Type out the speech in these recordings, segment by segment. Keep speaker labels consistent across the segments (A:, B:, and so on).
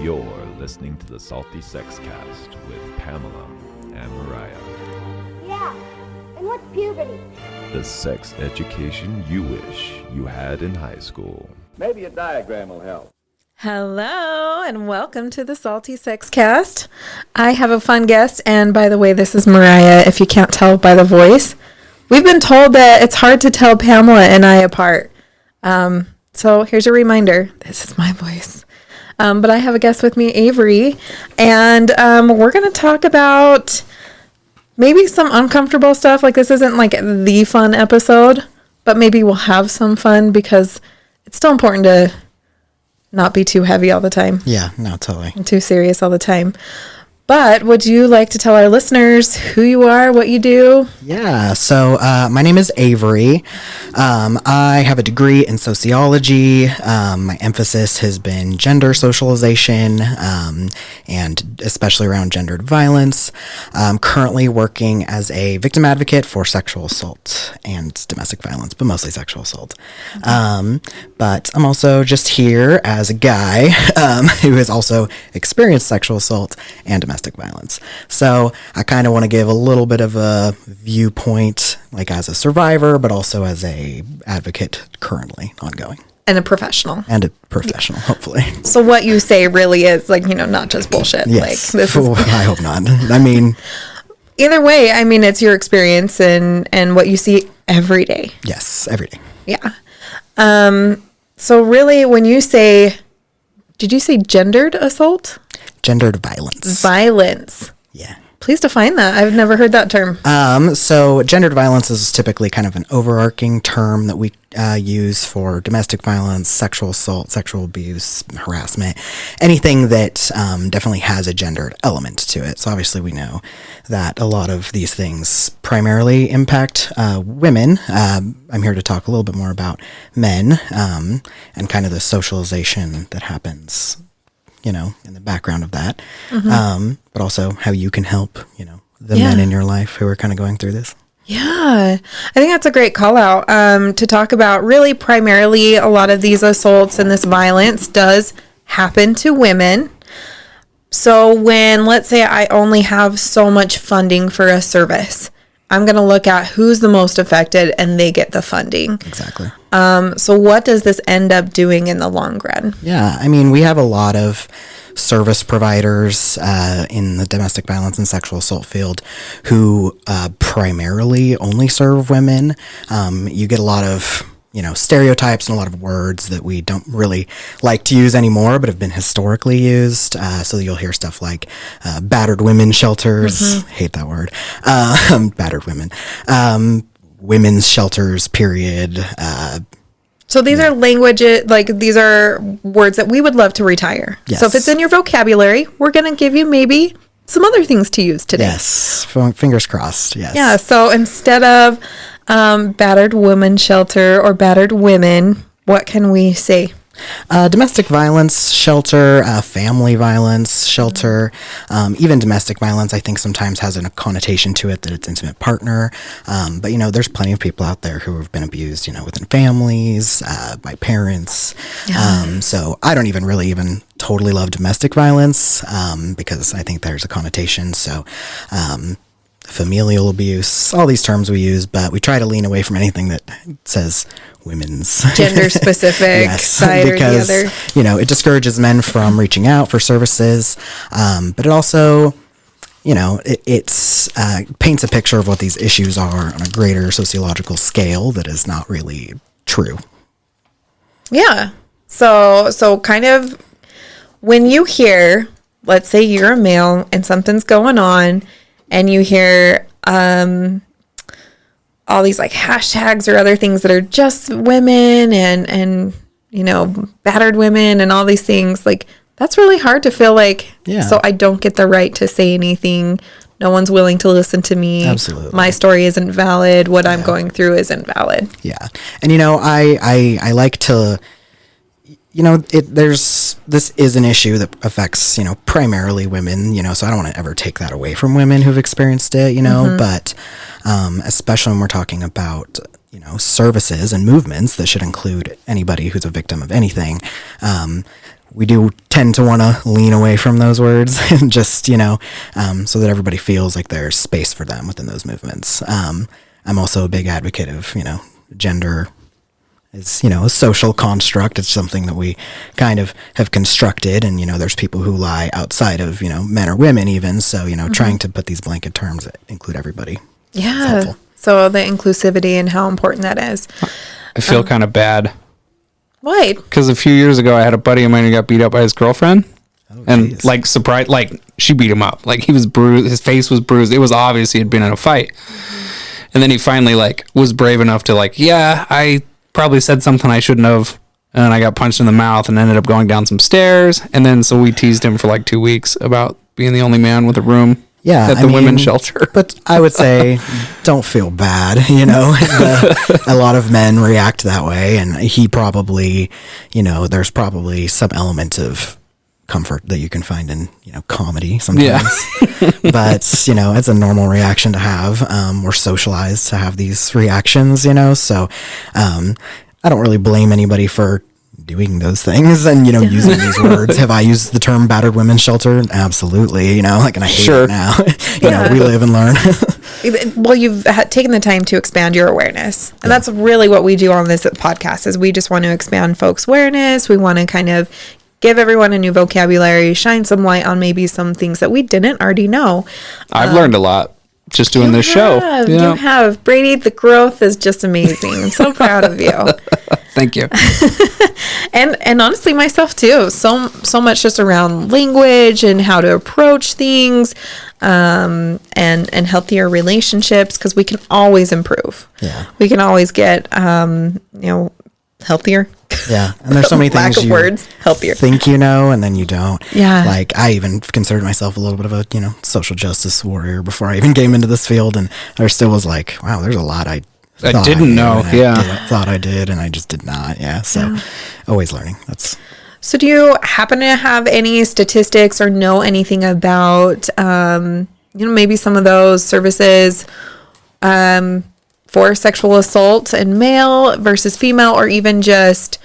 A: You're listening to the Salty Sex Cast with Pamela and Mariah.
B: Yeah, and what's puberty?
A: The sex education you wish you had in high school.
C: Maybe a diagram will help.
D: Hello, and welcome to the Salty Sex Cast. I have a fun guest, and by the way, this is Mariah, if you can't tell by the voice. We've been told that it's hard to tell Pamela and I apart. So here's a reminder. This is my voice. But I have a guest with me, Avery, and we're going to talk about maybe some uncomfortable stuff. Like, this isn't like the fun episode, but maybe we'll have some fun because it's still important to not be too heavy all the time.
E: Yeah, no, totally.
D: And too serious all the time. But would you like to tell our listeners who you are, what you do?
E: Yeah, so my name is Avery. I have a degree in sociology. My emphasis has been gender socialization, and especially around gendered violence. I'm currently working as a victim advocate for sexual assault and domestic violence, but mostly sexual assault. But I'm also just here as a guy who has also experienced sexual assault and domestic violence. So I kind of want to give a little bit of a viewpoint, like as a survivor, but also as a advocate currently ongoing.
D: And a professional.
E: And a professional, hopefully.
D: So what you say really is, like, you know, not just bullshit.
E: Yes.
D: Like, this is
E: I hope not. I mean,
D: either way, I mean, it's your experience and what you see every day.
E: yes, every day.
D: Yeah. So really, when you say, did you say gendered assault?
E: Gendered violence.
D: Violence.
E: Yeah.
D: Please define that. I've never heard that term.
E: So gendered violence is typically kind of an overarching term that we use for domestic violence, sexual assault, sexual abuse, harassment, anything that definitely has a gendered element to it. So obviously we know that a lot of these things primarily impact women. I'm here to talk a little bit more about men and kind of the socialization that happens, you know, in the background of that, but also how you can help, you know, the men in your life who are kind of going through this.
D: Yeah, I think that's a great call out to talk about. Really, primarily, a lot of these assaults and this violence does happen to women. So when, let's say, I only have so much funding for a service, I'm going to look at who's the most affected and they get the funding.
E: Exactly.
D: So what does this end up doing in the long run?
E: Yeah, I mean, we have a lot of service providers in the domestic violence and sexual assault field who primarily only serve women. You get a lot of, you know, stereotypes and a lot of words that we don't really like to use anymore, but have been historically used. So you'll hear stuff like battered women shelters. Hate that word. Battered women. Women's shelters, period.
D: So these are languages, like these are words that we would love to retire.
E: Yes.
D: So if it's in your vocabulary, we're going to give you maybe some other things to use today.
E: Yes. Fingers crossed. Yes.
D: Yeah. So instead of battered woman shelter or battered women, what can we say?
E: Domestic violence shelter, family violence shelter, even domestic violence, I think sometimes has a connotation to it that it's intimate partner. But, you know, there's plenty of people out there who have been abused, you know, within families, by parents. So I don't even totally love domestic violence because I think there's a connotation. So familial abuse, all these terms we use, but we try to lean away from anything that says women's
D: Gender specific side
E: because,
D: or the other.
E: you know, it discourages men from reaching out for services. But it also, you know, it's paints a picture of what these issues are on a greater sociological scale that is not really true.
D: Yeah. So kind of when you hear, let's say you're a male and something's going on, and you hear all these like hashtags or other things that are just women and you know, battered women and all these things, like that's really hard to feel like, so I don't get the right to say anything. No one's willing to listen to me.
E: Absolutely.
D: My story isn't valid. What I'm going through isn't valid.
E: Yeah. And, you know, I like to, you know, this is an issue that affects, you know, primarily women, you know, so I don't want to ever take that away from women who've experienced it, you know, but especially when we're talking about, you know, services and movements that should include anybody who's a victim of anything, we do tend to want to lean away from those words and just, so that everybody feels like there's space for them within those movements. I'm also a big advocate of, gender is, a social construct. It's something that we kind of have constructed, and, there's people who lie outside of, men or women even. So, trying to put these blanket terms that include everybody.
D: Yeah. So the inclusivity and how important that is.
F: I feel kind of bad.
D: Why?
F: Because a few years ago, I had a buddy of mine who got beat up by his girlfriend. And
E: geez.
F: like surprised, like she beat him up. Like he was bruised, his face was bruised. It was obvious he had been in a fight. And then he finally like was brave enough to like, yeah, I probably said something I shouldn't have. And then I got punched in the mouth and ended up going down some stairs. And then so we teased him for like 2 weeks about being the only man with a room.
E: Yeah,
F: at the women's shelter.
E: But I would say, don't feel bad. A lot of men react that way, and he probably, there's probably some element of comfort that you can find in, comedy sometimes. Yeah. But it's a normal reaction to have. We're socialized to have these reactions, so I don't really blame anybody for doing those things and using these words. Have I used the term battered women's shelter? Absolutely. And I hate it now. We live and learn.
D: Well, you've taken the time to expand your awareness, and that's really what we do on this podcast. Is we just want to expand folks' awareness. We want to kind of give everyone a new vocabulary, shine some light on maybe some things that we didn't already know.
F: I've learned a lot just doing this show.
D: You have. Brady, the growth is just amazing. I'm so proud of you.
F: Thank you.
D: And honestly, myself too. So much just around language and how to approach things, and healthier relationships, because we can always improve.
E: Yeah.
D: We can always get healthier.
E: Yeah, and there's so many things
D: Lack of words, healthier.
E: Think and then you don't.
D: Yeah.
E: Like I even considered myself a little bit of a social justice warrior before I even came into this field, and I still was like, wow, there's a lot I
F: didn't know.
E: Thought I did, and I just did not. Yeah, so always learning.
D: So do you happen to have any statistics or know anything about maybe some of those services for sexual assault in male versus female, or even just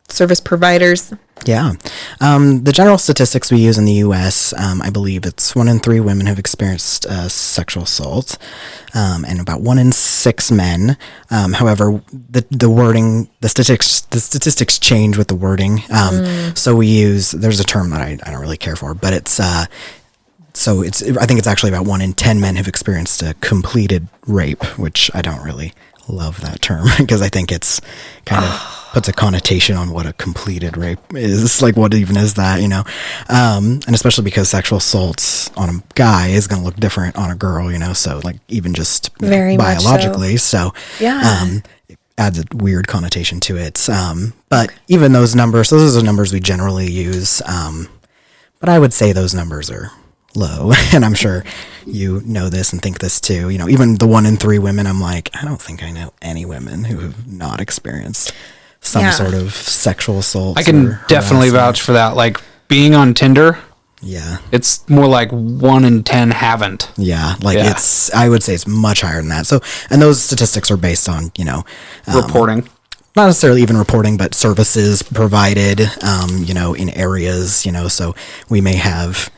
D: service providers?
E: Yeah. The general statistics we use in the U.S., I believe it's 1 in 3 women have experienced sexual assault, and about 1 in 6 men. However, the wording, the statistics change with the wording. So we use, there's a term that I don't really care for, but it's, I think it's actually about 1 in 10 men have experienced a completed rape, which I don't really love that term because I think it's kind of puts a connotation on what a completed rape is. Like, what even is that, and especially because sexual assault on a guy is going to look different on a girl, so like even just
D: very
E: biologically. So
D: yeah.
E: It adds a weird connotation to it. But even those numbers, those are the numbers we generally use. But I would say those numbers are low, and I'm sure you know this and think this too. Even the 1 in 3 women, I'm like, I don't think I know any women who have not experienced some sort of sexual assault.
F: I can definitely vouch for that. Like being on Tinder, it's more like 1 in 10 haven't.
E: It's, I would say it's much higher than that. So, and those statistics are based on
F: reporting.
E: Not necessarily even reporting, but services provided, in areas, so we may have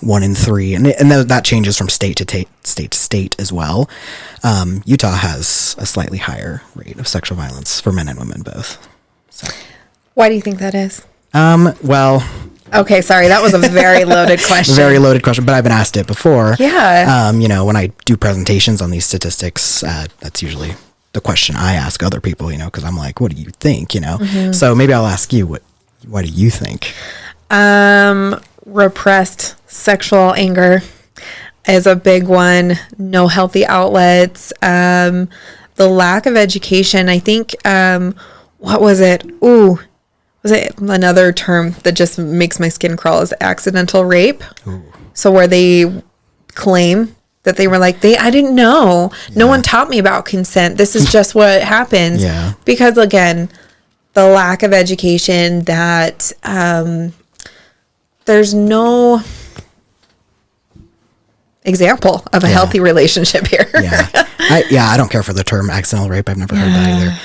E: 1 in 3, and that changes from state to state as well. Utah has a slightly higher rate of sexual violence for men and women both. So.
D: Why do you think that is?
E: Well.
D: Okay, sorry, that was a very loaded question.
E: Very loaded question, but I've been asked it before.
D: Yeah.
E: When I do presentations on these statistics, that's usually the question I ask other people, because I'm like, what do you think, Mm-hmm. So maybe I'll ask you, what do you think?
D: Repressed sexual anger is a big one. No healthy outlets. The lack of education. I think, what was it? Was it another term that just makes my skin crawl is accidental rape? Ooh. So where they claim that they were like, I didn't know. Yeah. No one taught me about consent. This is just what happens.
E: Yeah.
D: Because again, the lack of education that, there's no example of a healthy relationship here.
E: I don't care for the term accidental rape. I've never heard that either.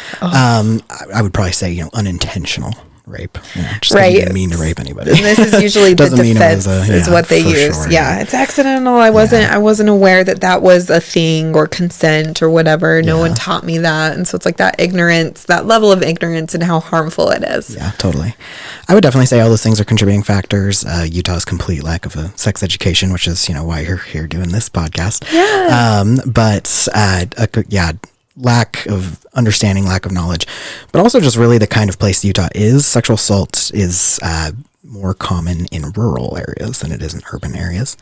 E: I would probably say, unintentional rape. You know, just 'cause
D: Right.
E: you didn't mean to rape anybody.
D: And this is usually the
E: Doesn't mean it
D: defense
E: was
D: is what they
E: for
D: use.
E: sure,
D: yeah, it's accidental. I wasn't aware that was a thing or consent or whatever. No one taught me that. And so it's like that ignorance, that level of ignorance and how harmful it is.
E: Yeah, totally. I would definitely say all those things are contributing factors. Utah's complete lack of a sex education, which is, why you're here doing this podcast.
D: Yeah.
E: Lack of understanding, lack of knowledge, but also just really the kind of place Utah is. Sexual assault is more common in rural areas than it is in urban areas.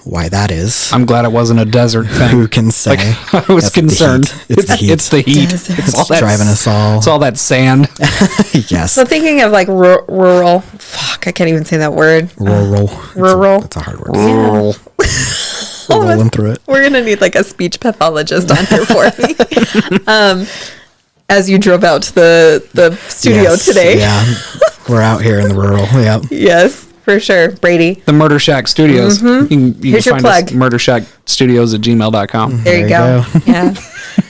E: Why that is,
F: I'm glad it wasn't a desert thing.
E: who can say?
F: I was
E: That's the
F: concerned.
E: heat. It's the heat.
F: It's the heat.
D: Desert.
F: It's all that
E: driving us all.
F: It's all that sand.
E: Yes.
D: So thinking of like rural, fuck, I can't even say that word.
E: Rural.
D: Rural.
E: That's a hard word.
F: Rural.
E: We're rolling through it.
D: We're gonna need like a speech pathologist on here for me. As you drove out to the studio
E: Yes,
D: today.
E: Yeah. We're out here in the rural. Yeah.
D: Yes, for sure. Brady.
F: The Murder Shack Studios. You can
D: Here's your
F: find
D: plug.
F: us murdershackstudios@gmail.com.
D: There you go. Yeah.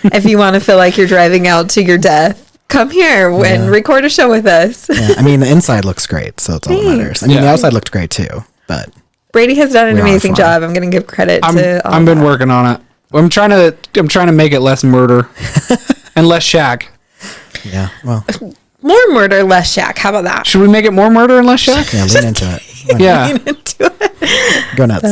D: If you want to feel like you're driving out to your death, come here and record a show with us.
E: Yeah. I mean, the inside looks great, so it's all that matters. I mean, the
F: Yeah.
E: outside looked great too, but
D: Brady has done an
E: We are
D: amazing
E: fun.
D: job. I'm going to give credit to all
F: I've been
D: that.
F: working on it. I'm trying to make it less murder and less shack.
E: yeah. Well,
D: More murder, less shack. How about that?
F: Should we make it more murder and less shack?
E: yeah, lean into it.
F: Yeah,
D: Into it.
E: Go nuts.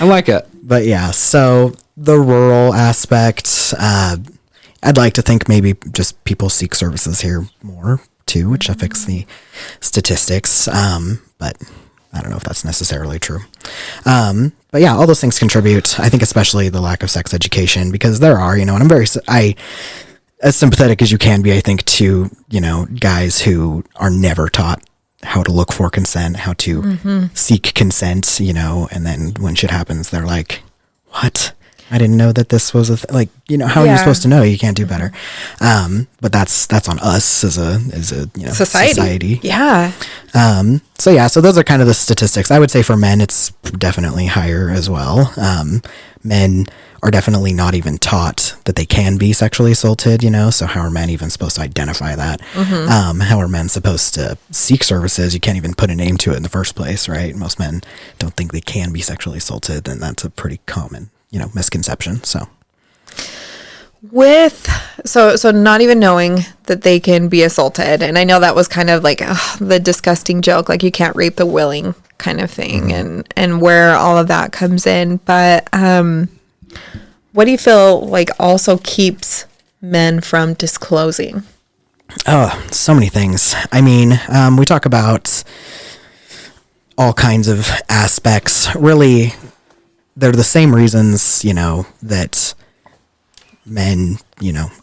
F: I like it.
E: But yeah, so the rural aspect, I'd like to think maybe just people seek services here more too, which affects the statistics. But I don't know if that's necessarily true. But yeah, all those things contribute. I think especially the lack of sex education, because there are, and I'm as sympathetic as you can be, I think, to, guys who are never taught how to look for consent, how to seek consent, and then when shit happens, they're like, what? I didn't know that this was how are you supposed to know? You can't do better. But that's on us as a society.
D: Yeah.
E: So those are kind of the statistics. I would say for men, it's definitely higher as well. Men are definitely not even taught that they can be sexually assaulted, so how are men even supposed to identify that? How are men supposed to seek services? You can't even put a name to it in the first place, right? Most men don't think they can be sexually assaulted, and that's a pretty common, misconception. So
D: so not even knowing that they can be assaulted, and I know that was kind of like the disgusting joke, like you can't rape the willing kind of thing, and where all of that comes in. But what do you feel like also keeps men from disclosing?
E: Oh, so many things. I mean, we talk about all kinds of aspects. Really, they're the same reasons, that men,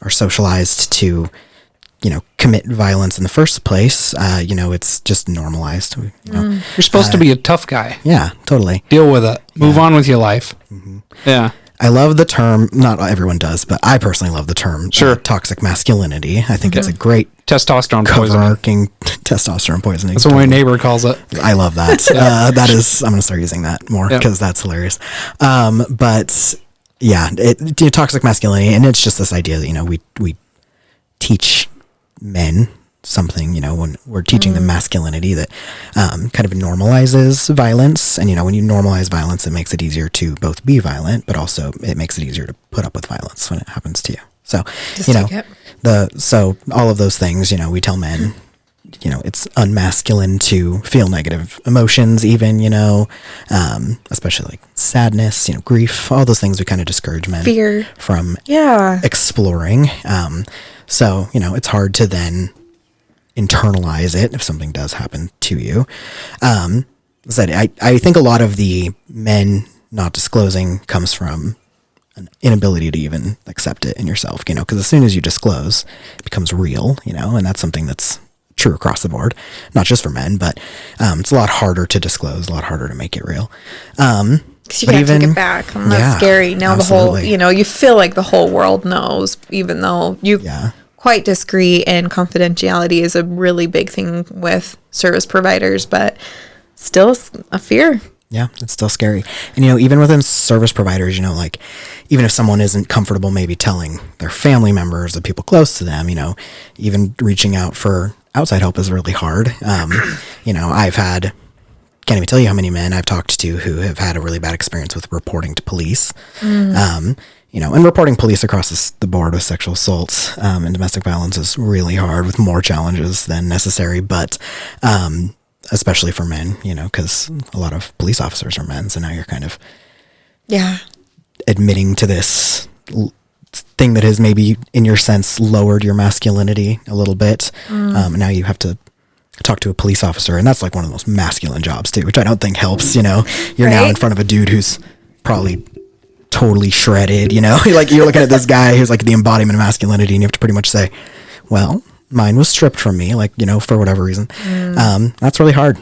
E: are socialized to, commit violence in the first place. It's just normalized.
F: You're supposed to be a tough guy.
E: Yeah, totally.
F: Deal with it. Move on with your life. Yeah.
E: I love the term, not everyone does, but I personally love the term toxic masculinity. I think it's a great
F: Testosterone poisoning.
E: overarching testosterone poisoning.
F: That's what my neighbor calls it.
E: I love that. I'm going to start using that more because that's hilarious. But yeah, toxic masculinity, and it's just this idea that, we teach men something, when we're teaching them masculinity that kind of normalizes violence. And, when you normalize violence, it makes it easier to both be violent, but also it makes it easier to put up with violence when it happens to you. So, so all of those things, we tell men, it's unmasculine to feel negative emotions, even, especially like sadness, grief, all those things we kind of discourage men from exploring. So, it's hard to then internalize it if something does happen to you. I think a lot of the men not disclosing comes from an inability to even accept it in yourself, because as soon as you disclose, it becomes real, and that's something that's true across the board, not just for men, but it's a lot harder to disclose, a lot harder to make it real.
D: Because you can't take it back. And that's scary. Now absolutely. The whole, you feel like the whole world knows, even though you quite discreet, and confidentiality is a really big thing with service providers, but still a fear.
E: Yeah, it's still scary. And, even within service providers, even if someone isn't comfortable maybe telling their family members, the people close to them, even reaching out for outside help is really hard. Can't even tell you how many men I've talked to who have had a really bad experience with reporting to police. And reporting police across the board with sexual assaults and domestic violence is really hard, with more challenges than necessary, but especially for men, because a lot of police officers are men, so now you're kind of admitting to this thing that has maybe, in your sense, lowered your masculinity a little bit. Now you have to talk to a police officer, and that's like one of the most masculine jobs too, which I don't think helps. You're now in front of a dude who's probably totally shredded. Like you're looking at this guy who's like the embodiment of masculinity, and you have to pretty much say, well, mine was stripped from me, like, for whatever reason. That's really hard.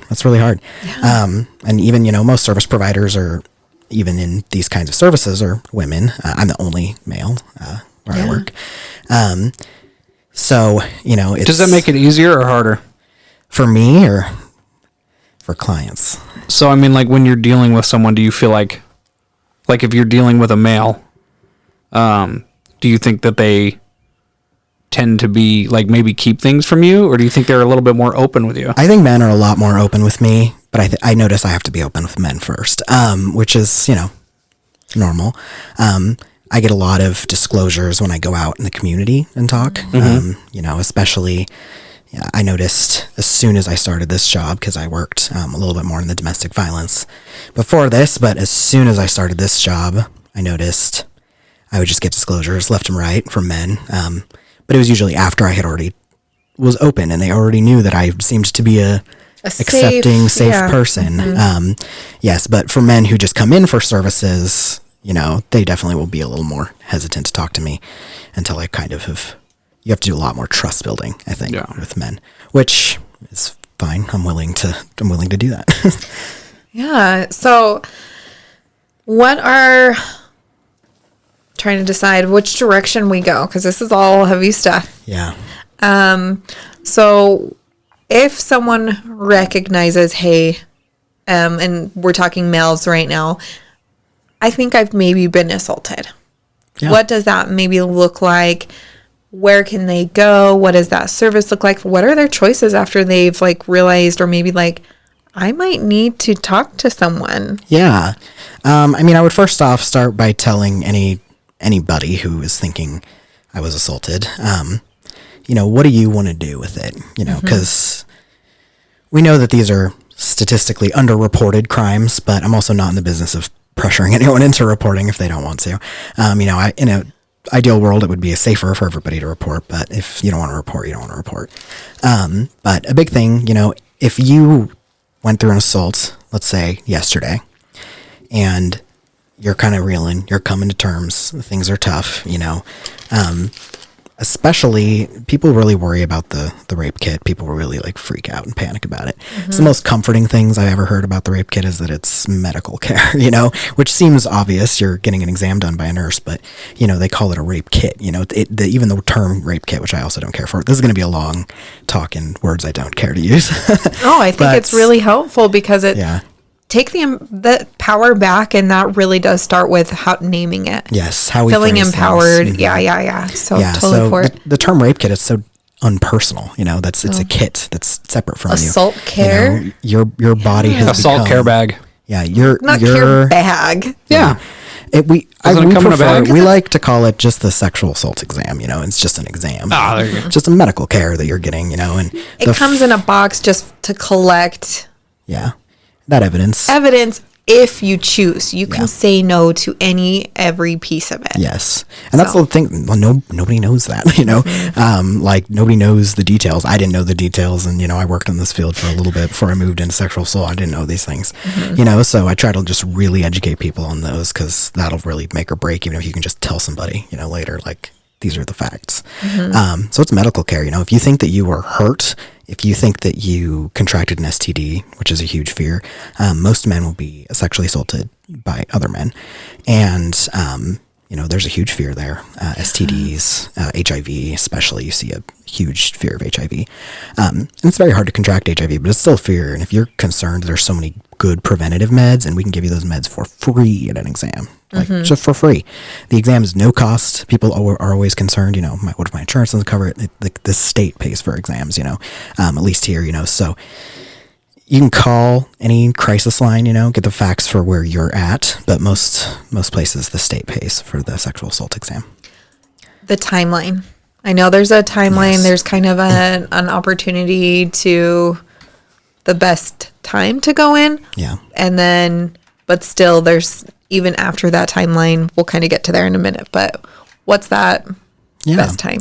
E: Yeah. And even, most service providers, or even in these kinds of services, are women. I'm the only male where I work. So,
F: does that make it easier or harder?
E: For me or for clients?
F: So, I mean, like when you're dealing with someone, do you feel like if you're dealing with a male, do you think that they tend to be like maybe keep things from you, or do you think they're a little bit more open with you?
E: I think men are a lot more open with me, but I notice I have to be open with men first, which is, normal. I get a lot of disclosures when I go out in the community and talk, especially... Yeah, I noticed as soon as I started this job, because I worked a little bit more in the domestic violence before this, but as soon as I started this job, I noticed I would just get disclosures left and right from men. But it was usually after I had already was open, and they already knew that I seemed to be a accepting, safe person. Yes, but for men who just come in for services, they definitely will be a little more hesitant to talk to me until I kind of have... You have to do a lot more trust building, I think, with men, which is fine. I'm willing to do that.
D: Yeah. So trying to decide which direction we go, because this is all heavy stuff.
E: Yeah.
D: So if someone recognizes, hey, and we're talking males right now, I think I've maybe been assaulted. Yeah. What does that maybe look like? Where can they go? What does that service look like? What are their choices after they've realized, or maybe I might need to talk to someone?
E: Yeah. I would first off start by telling anybody who is thinking I was assaulted, what do you want to do with it? Because we know that these are statistically underreported crimes, but I'm also not in the business of pressuring anyone into reporting if they don't want to. In an ideal world, it would be safer for everybody to report, but if you don't want to report, you don't want to report. But a big thing, if you went through an assault, let's say yesterday, and you're kind of reeling, you're coming to terms, things are tough, especially people really worry about the rape kit. People really freak out and panic about it. It's the most comforting things I ever heard about the rape kit is that it's medical care, which seems obvious. You're getting an exam done by a nurse, but they call it a rape kit. Even the term rape kit, which I also don't care for. This is going to be a long talk in words I don't care to use.
D: I think it's really helpful because it take the power back, and that really does start with naming it.
E: Yes, how we
D: feeling
E: phrase
D: empowered.
E: things.
D: Yeah. So totally for it.
E: The term rape kit is so unpersonal. It's a kit that's separate from
D: assault care.
E: Your body has
F: assault care bag.
E: Yeah,
D: not care bag.
F: Yeah.
E: We like to call it just the sexual assault exam. It's just an exam.
F: There you go.
E: Just a medical care that you're getting. And
D: it comes in a box just to collect.
E: Yeah. That evidence
D: if you choose. You can say no to every piece of it.
E: Yes. And that's the thing. Well, nobody knows that, nobody knows the details. I didn't know the details. And, I worked in this field for a little bit before I moved into sexual assault. I didn't know these things, so I try to just really educate people on those, because that'll really make or break, even if you can just tell somebody, later, these are the facts. So it's medical care. If you think that you were hurt, if you think that you contracted an STD, which is a huge fear, most men will be sexually assaulted by other men. And, there's a huge fear there. STDs, HIV, especially, you see a huge fear of HIV. And it's very hard to contract HIV, but it's still fear. And if you're concerned, there's so many good preventative meds, and we can give you those meds for free at an exam. like just for free. The exam is no cost. People are always concerned, what if my insurance doesn't cover it? The state pays for exams, at least here, so you can call any crisis line, get the facts for where you're at, but most places the state pays for the sexual assault exam.
D: The timeline. I know there's a timeline.
E: Yes.
D: There's kind of an opportunity to the best time to go in.
E: Yeah.
D: And then, but still there's, even after that timeline, we'll kind of get to there in a minute, but what's that best time?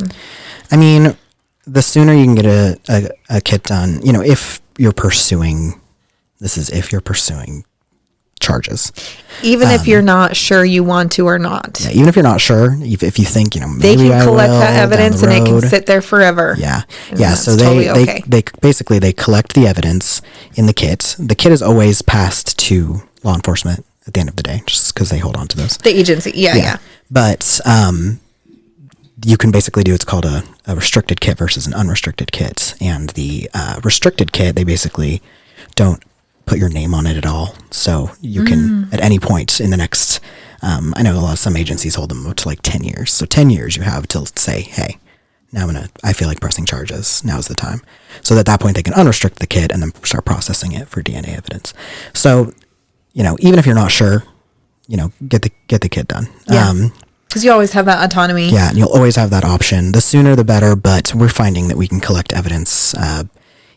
E: I mean, the sooner you can get a kit done, if you're pursuing charges.
D: Even if you're not sure you want to or not.
E: Yeah, even if you're not sure, if you think, maybe
D: they can
E: I
D: collect
E: will
D: that evidence
E: down the
D: and it
E: road.
D: can sit there forever.
E: Yeah.
D: And
E: Yeah.
D: that's
E: So
D: totally okay.
E: they basically they collect the evidence in the kit. The kit is always passed to law enforcement at the end of the day, just because they hold on to those.
D: The agency. Yeah.
E: But you can basically do, it's called a restricted kit versus an unrestricted kit. And the restricted kit, they basically don't put your name on it at all. So you can, at any point in the next, I know some agencies hold them up to like 10 years. So 10 years you have to say, hey, now I feel like pressing charges. Now's the time. So at that point they can unrestrict the kit and then start processing it for DNA evidence. So, even if you're not sure, get the kit done.
D: Yeah. Because you always have that autonomy.
E: Yeah, and you'll always have that option. The sooner the better, but we're finding that we can collect evidence,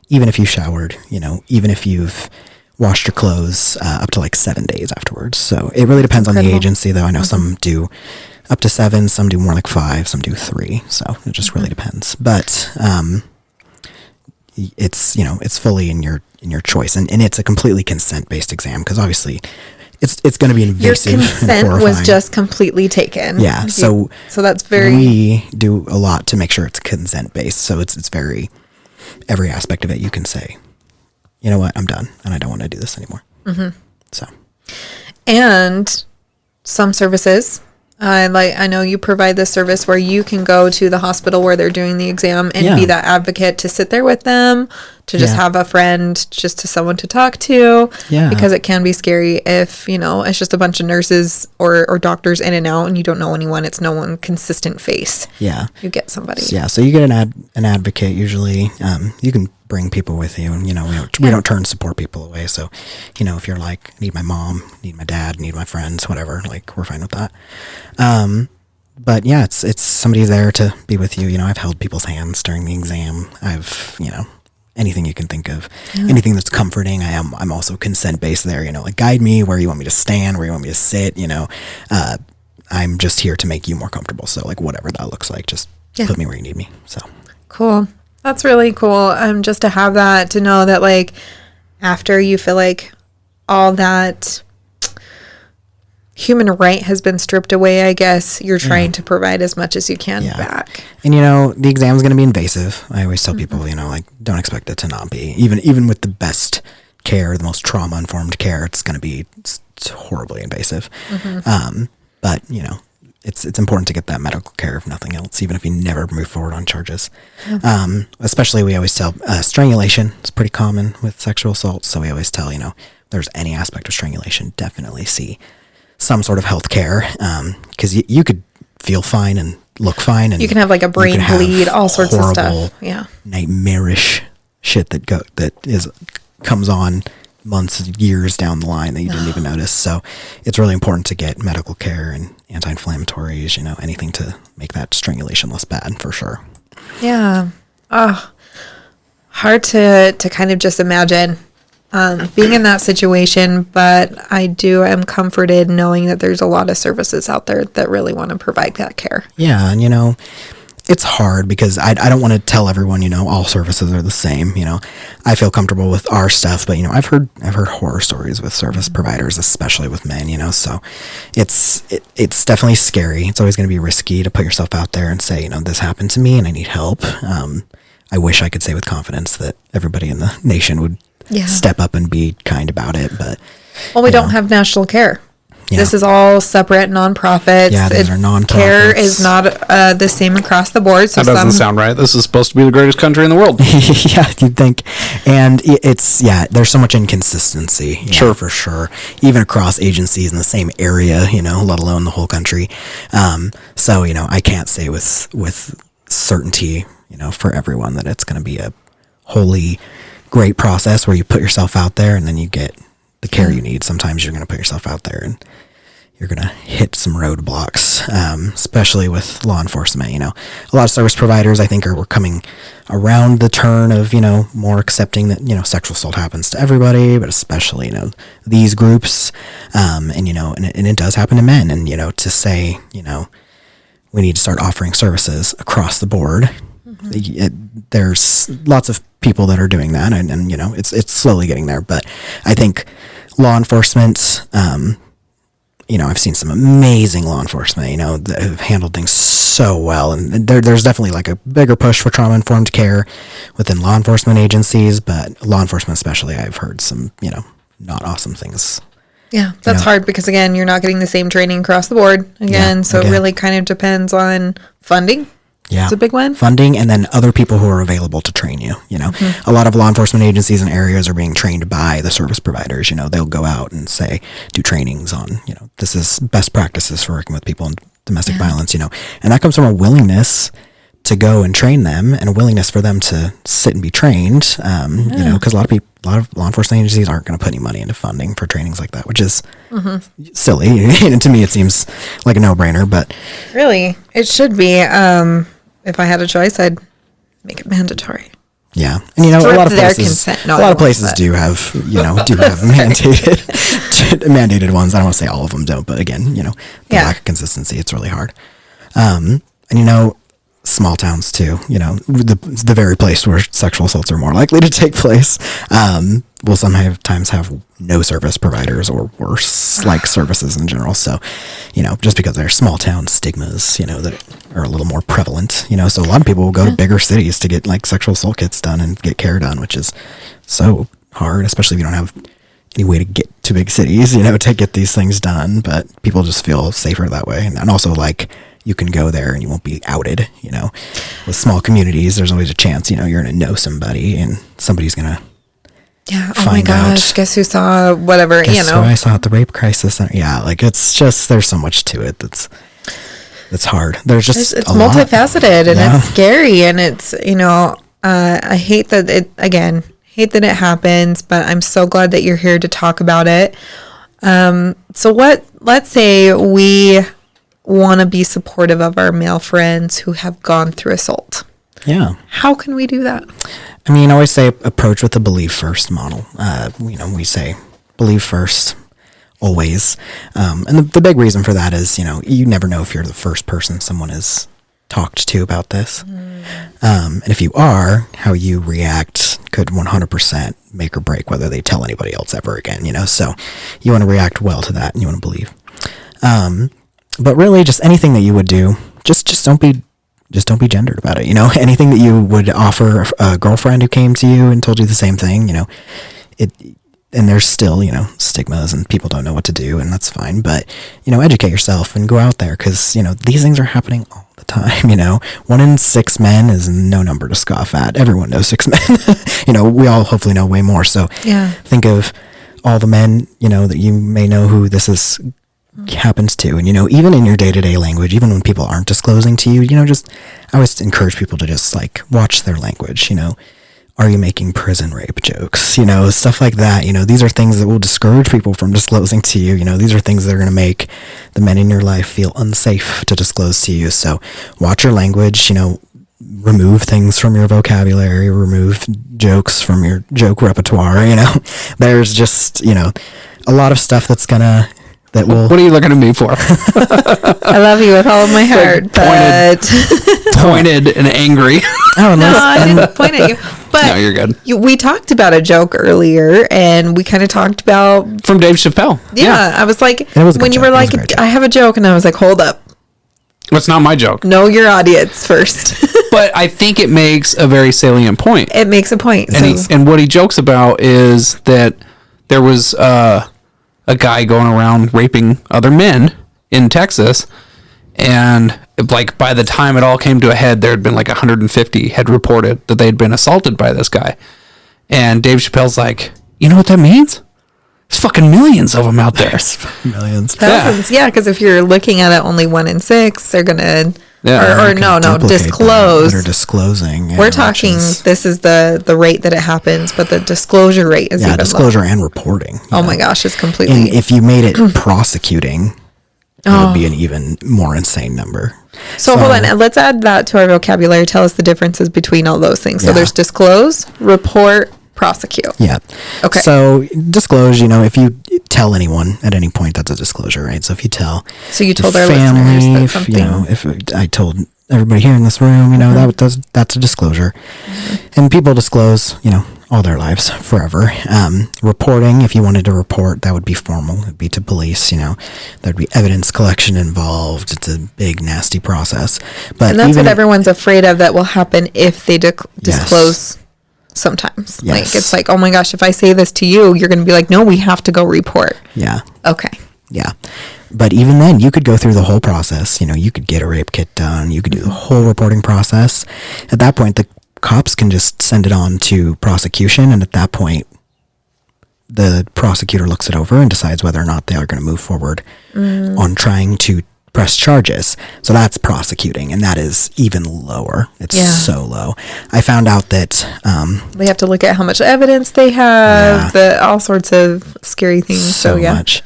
E: even if you showered, even if you've washed your clothes, up to like 7 days afterwards. So it really depends on the agency, though. I know some do up to 7, some do more like 5, some do 3. So it just really depends. But it's fully in your choice, and it's a completely consent-based exam, because obviously it's going to be invasive.
D: Your consent
E: and
D: was just completely taken.
E: Yeah, so
D: that's very.
E: We do a lot to make sure it's consent based. So it's very, every aspect of it you can say, you know what, I'm done and I don't want to do this anymore. Mm-hmm. So,
D: and some services. I know you provide this service where you can go to the hospital where they're doing the exam and be that advocate to sit there with them, to just have a friend, just to someone to talk to.
E: Yeah.
D: Because it can be scary if, it's just a bunch of nurses or doctors in and out and you don't know anyone. It's no one consistent face.
E: Yeah.
D: You get somebody.
E: Yeah. So you get an advocate usually. You can bring people with you, and we don't turn support people away. So if you're like, need my mom, need my dad, need my friends, whatever, like, we're fine with that. But yeah, it's somebody there to be with you. I've held people's hands during the exam. I've anything you can think of, anything that's comforting. I'm also consent based there, like, guide me where you want me to stand, where you want me to sit, I'm just here to make you more comfortable. So like, whatever that looks like, just put me where you need me. So
D: cool. That's really cool. Just to have that, to know that, like, after you feel like all that human right has been stripped away, I guess you're trying to provide as much as you can back.
E: And the exam is going to be invasive. I always tell people, like, don't expect it to not be. Even with the best care, the most trauma informed care, it's going to be horribly invasive. But it's important to get that medical care, if nothing else, even if you never move forward on charges. Especially, we always tell strangulation is pretty common with sexual assault. So we always tell, if there's any aspect of strangulation, definitely see some sort of health care. Because you could feel fine and look fine, and
D: you can have like a brain bleed, all sorts of stuff. Yeah,
E: nightmarish shit that comes on months, years down the line that you didn't even notice. So it's really important to get medical care and anti-inflammatories, anything to make that strangulation less bad, for sure.
D: Yeah. Hard to kind of just imagine being in that situation, but I'm comforted knowing that there's a lot of services out there that really want to provide that care.
E: Yeah. And it's hard because I don't want to tell everyone, all services are the same. I feel comfortable with our stuff, but I've heard horror stories with service providers, especially with men. So it's definitely scary. It's always going to be risky to put yourself out there and say, this happened to me and I need help. I wish I could say with confidence that everybody in the nation would step up and be kind about it, but
D: we don't have national care. This is all separate nonprofits.
E: Yeah, these are nonprofits.
D: Care is not the same across the board. So
F: That doesn't sound right. This is supposed to be the greatest country in the world.
E: Yeah, you'd think. And there's so much inconsistency.
F: Sure.
E: For sure. Even across agencies in the same area, let alone the whole country. So, I can't say with certainty, for everyone that it's going to be a wholly great process where you put yourself out there and then you get the care you need. Sometimes you're going to put yourself out there and you're going to hit some roadblocks, especially with law enforcement. A lot of service providers, I think, we're coming around the turn of, more accepting that, sexual assault happens to everybody, but especially, these groups. And it does happen to men. And, to say, we need to start offering services across the board. There's lots of people that are doing that, and it's slowly getting there. But I think law enforcement, I've seen some amazing law enforcement, that have handled things so well, and there's definitely like a bigger push for trauma-informed care within law enforcement agencies, but law enforcement especially, I've heard some, not awesome things.
D: Yeah, that's hard because, again, you're not getting the same training across the board so it really kind of depends on funding.
E: Yeah.
D: It's a big one.
E: Funding, and then other people who are available to train you. A lot of law enforcement agencies and areas are being trained by the service providers. They'll go out and do trainings on, this is best practices for working with people in domestic violence, and that comes from a willingness to go and train them and a willingness for them to sit and be trained. Because a lot of law enforcement agencies aren't going to put any money into funding for trainings like that, which is silly. And to me, it seems like a no-brainer, but
D: really, it should be. If I had a choice, I'd make it mandatory.
E: Yeah, and a lot of places, do have mandated ones. I don't want to say all of them don't, but again, the lack of consistency, it's really hard. And small towns too, the very place where sexual assaults are more likely to take place, will sometimes have no service providers or worse, like services in general. So, just because they're small town stigmas, that are a little more prevalent, so a lot of people will go to bigger cities to get like sexual assault kits done and get care done, which is so hard, especially if you don't have any way to get to big cities, to get these things done. But people just feel safer that way. And also, like, you can go there and you won't be outed, with small communities, there's always a chance, you're going to know somebody and somebody's going to
D: oh my gosh, guess who saw whatever,
E: Guess who I saw at the rape crisis center. Yeah, like, it's just, there's so much to it that's hard. There's just
D: it's multifaceted and it's scary, and it's, I hate that it happens, but I'm so glad that you're here to talk about it. So let's say we want to be supportive of our male friends who have gone through assault.
E: Yeah.
D: How can we do that?
E: I mean, I always say approach with the believe first model. We say believe first, always. And the big reason for that is, you never know if you're the first person someone has talked to about this. And if you are, how you react could 100% make or break whether they tell anybody else ever again, So you want to react well to that and you want to believe. But really, just anything that you would do, just don't be gendered about it. Anything that you would offer a girlfriend who came to you and told you the same thing, and there's still, stigmas and people don't know what to do, and that's fine. But, educate yourself and go out there because, these things are happening all the time, 1 in 6 men is no number to scoff at. Everyone knows 6 men. We all hopefully know way more. So think of all the men, that you may know who this is happens to, and even in your day-to-day language, even when people aren't disclosing to you, I always encourage people to just like watch their language. Are you making prison rape jokes, stuff like that? These are things that will discourage people from disclosing to you. These are things that are going to make the men in your life feel unsafe to disclose to you. So watch your language, remove things from your vocabulary, remove jokes from your joke repertoire. There's just, a lot of stuff that's gonna what
F: are you looking at me for?
D: I love you with all of my heart, but
F: pointed and angry.
E: Oh,
D: no, I didn't point at you. But
F: no, you're good.
D: We talked about a joke earlier, and we kind of talked about
F: from Dave Chappelle.
D: Yeah, I was like,
E: when you
D: joke. Were like, I have a joke, and I was like, hold up.
F: It's not my joke.
D: Know your audience first.
F: But I think it makes a very salient point.
D: It makes a point.
F: And what he jokes about is that there was a guy going around raping other men in Texas. And like by the time it all came to a head, there had been like 150 had reported that they'd been assaulted by this guy. And Dave Chappelle's like, you know what that means? There's fucking millions of them out there.
E: Millions.
D: Thousands, yeah, because if you're looking at it, only 1 in 6 are gonna, or no, disclose.
E: That are disclosing. Yeah,
D: We're talking. This is the rate that it happens, but the disclosure rate is even
E: disclosure
D: lower.
E: and reporting.
D: Oh my gosh, it's completely.
E: And if you made it prosecuting, it would be an even more insane number.
D: So hold on, let's add that to our vocabulary. Tell us the differences between all those things. So
E: Yeah.
D: there's disclose, report, prosecute.
E: Yeah.
D: Okay.
E: So disclose, if you tell anyone at any point, that's a disclosure, right? So if you tell
D: So you told
E: your
D: our listeners that
E: if,
D: something.
E: if I told everybody here in this room, that's a disclosure. And people disclose, all their lives forever. Reporting, if you wanted to report, that would be formal. It'd be to police, there'd be evidence collection involved. It's a big, nasty process. But
D: And that's
E: even
D: what everyone's afraid of that will happen if they disclose sometimes.
E: Yes.
D: Like, it's like, oh my gosh, if I say this to you, you're going to be like, no, we have to go report.
E: Yeah.
D: Okay.
E: Yeah. But even then, you could go through the whole process. You could get a rape kit done. You could do the whole reporting process. At that point, the cops can just send it on to prosecution. And at that point, the prosecutor looks it over and decides whether or not they are going to move forward on trying to press charges. So that's prosecuting. And that is even lower. It's so low. I found out that
D: They have to look at how much evidence they have, all sorts of scary things. So
E: much.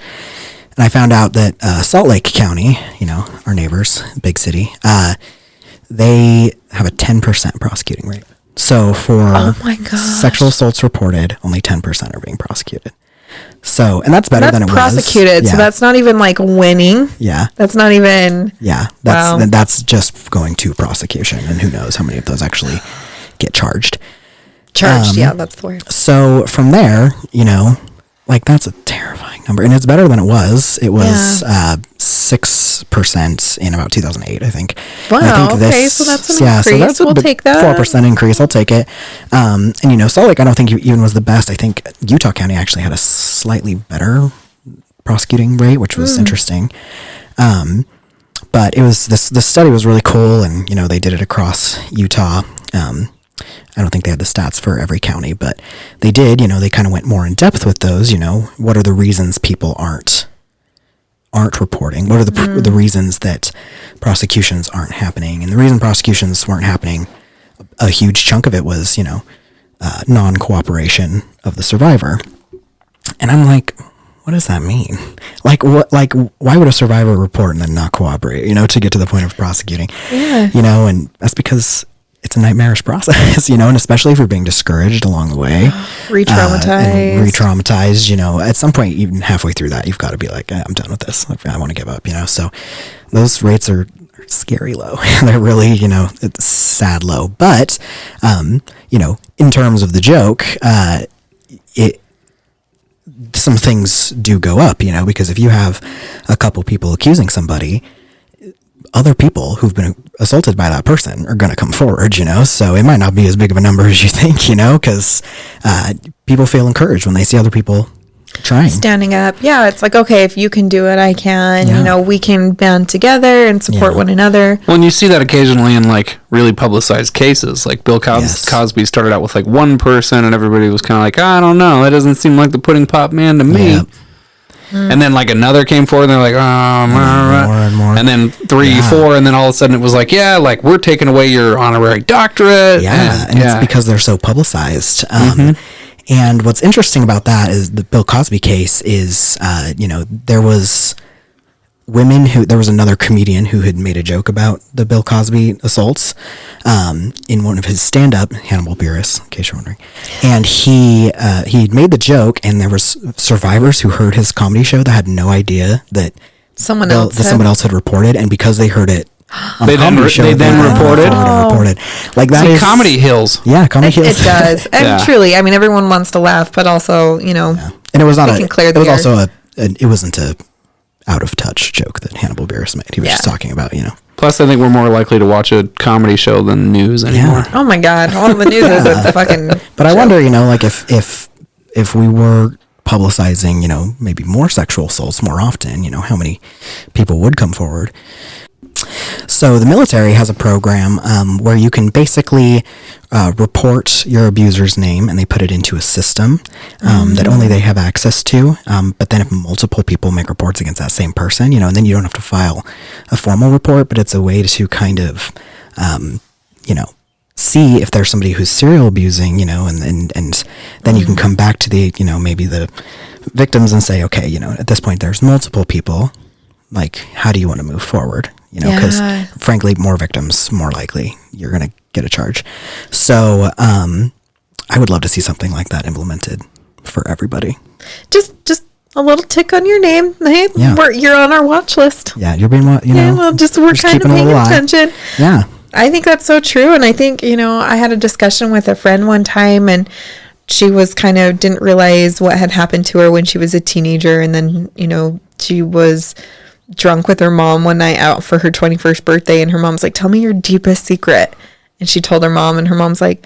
E: And I found out that Salt Lake County, our neighbors, big city, they have a 10% prosecuting rate. So for sexual assaults reported, only 10% are being prosecuted. So, and that's better than it was.
D: Prosecuted. So that's not even like winning.
E: Yeah.
D: That's not even.
E: Yeah. That's just going to prosecution. And who knows how many of those actually get charged.
D: Yeah, that's the word.
E: So from there, that's a terrifying number. And it's better than it was. It was 6% in about 2008, I think.
D: Wow,
E: and I think
D: okay, so that's an increase. We'll take that.
E: 4% increase, I'll take it. And Salt Lake, I don't think even was the best. I think Utah County actually had a slightly better prosecuting rate, which was interesting. But it was, this study was really cool, and, they did it across Utah. I don't think they had the stats for every county, but they did, they kind of went more in depth with those, what are the reasons people aren't reporting? What are the reasons that prosecutions aren't happening? And the reason prosecutions weren't happening, a huge chunk of it was, non-cooperation of the survivor. And I'm like, what does that mean? Why would a survivor report and then not cooperate, to get to the point of prosecuting?
D: Yeah.
E: And that's because it's a nightmarish process, and especially if you're being discouraged along the way. Re-traumatized. At some point, even halfway through that, you've got to be like, I'm done with this. I want to give up, So those rates are scary low. They're really, it's sad low. But, in terms of the joke, some things do go up, because if you have a couple people accusing somebody, other people who've been assaulted by that person are going to come forward, so it might not be as big of a number as you think, because people feel encouraged when they see other people trying.
D: Standing up. Yeah, it's like, okay, if you can do it, I can. We can band together and support one another.
F: Well, and you see that occasionally in really publicized cases. Like Bill Cosby started out with one person, and everybody was kind of like, I don't know, that doesn't seem like the pudding pop man to me. Yeah. And then another came forward, and they're like, oh, more and more. And then 3, 4, and then all of a sudden it was like, we're taking away your honorary doctorate.
E: Yeah, and it's because they're so publicized. And what's interesting about that is the Bill Cosby case is, there was there was another comedian who had made a joke about the Bill Cosby assaults in one of his stand-up, Hannibal Buress, in case you're wondering. And he made the joke, and there was survivors who heard his comedy show that had no idea that someone else had reported, and because they heard it on the comedy show, they then reported. Like that is
F: comedy hills.
E: Yeah, comedy hills.
D: It does. And truly, I mean, everyone wants to laugh, but also, And it was not it wasn't a out of touch joke that Hannibal Buress made. He was just talking about,
F: Plus, I think we're more likely to watch a comedy show than news anymore.
D: Oh my God, all the news is a fucking.
E: But I wonder, if we were publicizing, maybe more sexual assaults more often, how many people would come forward. So the military has a program where you can basically report your abuser's name, and they put it into a system that only they have access to. But then if multiple people make reports against that same person, and then you don't have to file a formal report, but it's a way to kind of, see if there's somebody who's serial abusing, and then you can come back to the, maybe the victims and say, okay, at this point there's multiple people, like, how do you want to move forward? Because frankly, more victims, more likely you're going to get a charge. So I would love to see something like that implemented for everybody.
D: Just a little tick on your name. Hey, you're on our watch list.
E: Yeah, you're being, we're
D: kind of paying attention.
E: Yeah.
D: I think that's so true. And I think, I had a discussion with a friend one time, and she was didn't realize what had happened to her when she was a teenager. And then, she was drunk with her mom one night out for her 21st birthday, and her mom's like, tell me your deepest secret. And she told her mom, and her mom's like,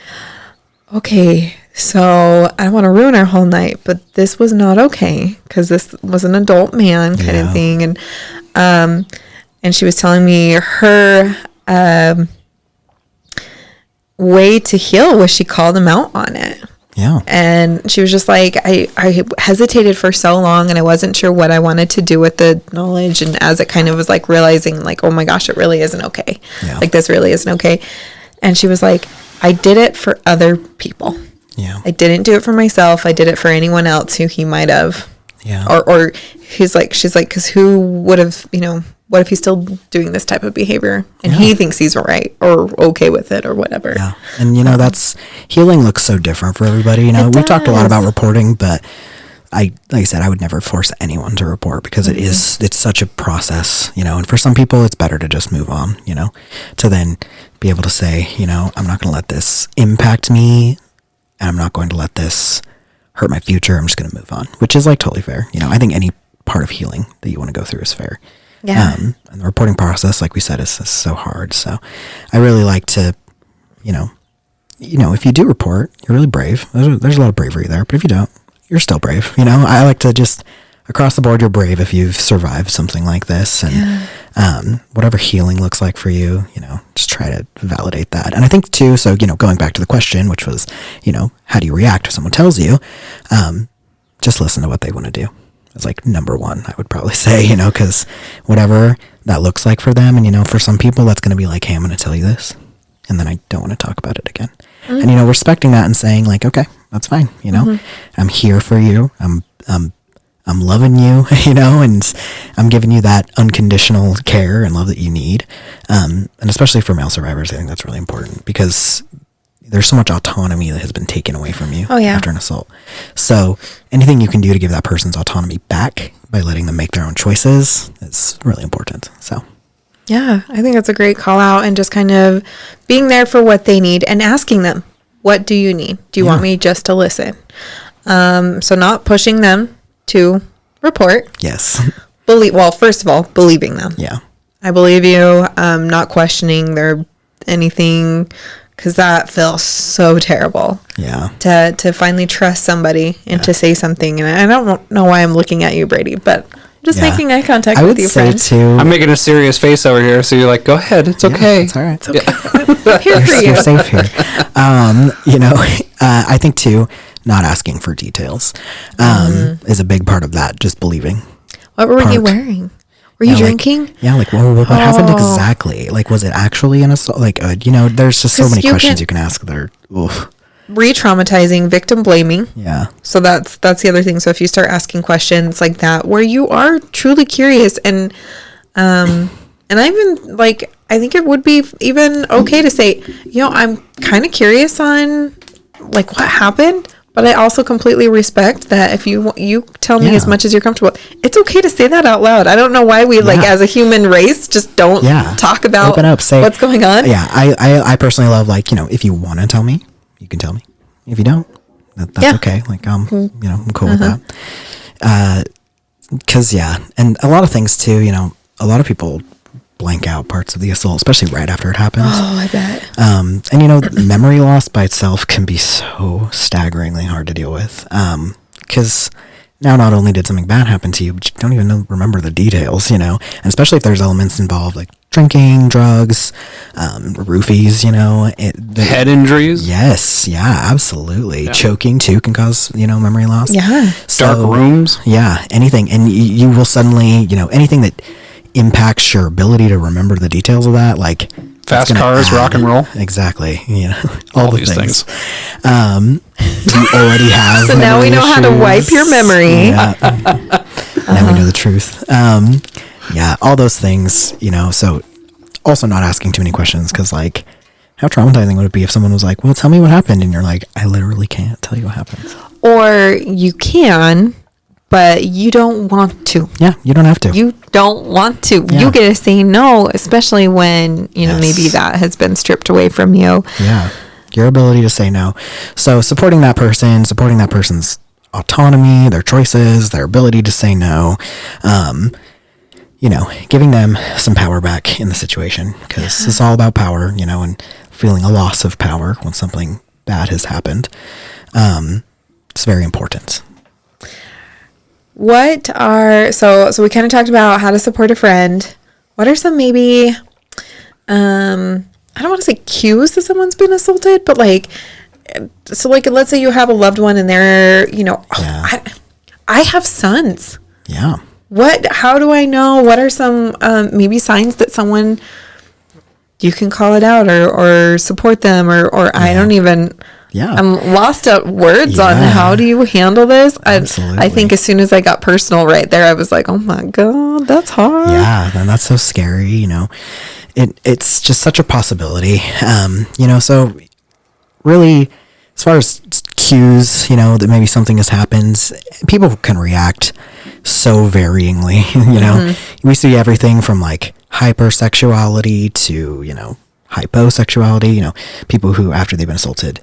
D: okay, so I don't want to ruin our whole night, but this was not okay because this was an adult man kind of thing. And she was telling me her way to heal was she called him out on it.
E: Yeah.
D: And she was just like, I hesitated for so long, and I wasn't sure what I wanted to do with the knowledge. And as it kind of was like realizing, like, oh my gosh, it really isn't okay. Yeah. Like, this really isn't okay. And she was like, I did it for other people.
E: Yeah.
D: I didn't do it for myself. I did it for anyone else who he might have.
E: Yeah.
D: Or she's like, because who would have, what if he's still doing this type of behavior and he thinks he's right or okay with it or whatever.
E: Yeah. And, that's, healing looks so different for everybody. We talked a lot about reporting, but like I said, I would never force anyone to report because it's such a process, and for some people it's better to just move on, to then be able to say, I'm not going to let this impact me, and I'm not going to let this hurt my future. I'm just going to move on, which is like totally fair. I think any part of healing that you want to go through is fair.
D: Yeah.
E: And the reporting process, like we said, is so hard. So I really like to, if you do report, you're really brave. There's a lot of bravery there, but if you don't, you're still brave. I like to just, across the board, you're brave if you've survived something like this. And whatever healing looks like for you, just try to validate that. And I think too, so, going back to the question, which was, how do you react if someone tells you, just listen to what they want to do. It's like number one, I would probably say, because whatever that looks like for them. And, for some people, that's going to be like, hey, I'm going to tell you this, and then I don't want to talk about it again. Mm-hmm. And, respecting that and saying like, okay, that's fine. I'm here for you. I'm loving you, and I'm giving you that unconditional care and love that you need. And especially for male survivors, I think that's really important because there's so much autonomy that has been taken away from you after an assault. So anything you can do to give that person's autonomy back by letting them make their own choices is really important. So
D: yeah, I think that's a great call out, and just kind of being there for what they need and asking them, what do you need? Do you want me just to listen? So not pushing them to report.
E: Yes.
D: First of all, believing them.
E: Yeah.
D: I believe you. Not questioning their anything, because that feels so terrible.
E: Yeah.
D: To finally trust somebody and to say something. And I don't know why I'm looking at you, Brady, but I'm just making eye contact with you, friend.
E: Too.
F: I'm making a serious face over here, so you're like, go ahead, it's okay.
E: It's all right.
D: It's okay. I'm here for you.
E: You're safe here. I think too, not asking for details is a big part of that. Just believing.
D: What were you wearing? Were you drinking?
E: What happened exactly? Like, was it actually an assault? Like, there's just so many questions you can ask that are
D: re-traumatizing, victim blaming.
E: Yeah.
D: So that's the other thing. So if you start asking questions like that, where you are truly curious, and I think it would be even okay to say, I'm kind of curious on like what happened, but I also completely respect that if you tell me as much as you're comfortable, it's okay to say that out loud. I don't know why we like as a human race just don't talk about
E: open up, say
D: what's going on.
E: Yeah, I personally love if you want to tell me, you can tell me. If you don't, that's okay. Like I'm cool with that. Because and a lot of things too. A lot of people blank out parts of the assault, especially right after it happens.
D: Oh, I bet.
E: And memory loss by itself can be so staggeringly hard to deal with. Because now not only did something bad happen to you, but you don't even remember the details, and especially if there's elements involved like drinking, drugs, roofies,
F: head injuries.
E: Yes, yeah, absolutely. Yeah. Choking too can cause, memory loss.
D: Yeah.
F: Dark rooms.
E: Yeah, anything. And you will suddenly, anything that impacts your ability to remember the details of that, like
F: fast cars, rock and roll.
E: Exactly. All
F: these things.
E: You already have.
D: So now we know how to wipe your memory.
E: Yeah. Now we know the truth. Yeah, all those things, so also not asking too many questions, because like, how traumatizing would it be if someone was like, well, tell me what happened, and you're like, I literally can't tell you what happened.
D: Or you can, but you don't want to.
E: Yeah, you don't have to.
D: You don't want to.
E: Yeah.
D: You get to say no, especially when,
E: Yes.
D: maybe that has been stripped away from you.
E: Yeah, your ability to say no. So supporting that person's autonomy, their choices, their ability to say no, giving them some power back in the situation, because it's all about power, and feeling a loss of power when something bad has happened. It's very important.
D: What are, so we kind of talked about how to support a friend. What are some maybe, I don't want to say cues that someone's been assaulted, but like, so like, let's say you have a loved one and they're, I have sons.
E: Yeah.
D: How do I know? What are some maybe signs that someone, you can call it out or support them or I don't even, I'm lost at words on how do you handle this? I think as soon as I got personal right there, I was like, oh my God, that's hard.
E: Yeah, and that's so scary, it's just such a possibility. So really, as far as cues, that maybe something has happened, people can react so varyingly. We see everything from like hypersexuality to, hyposexuality, people who after they've been assaulted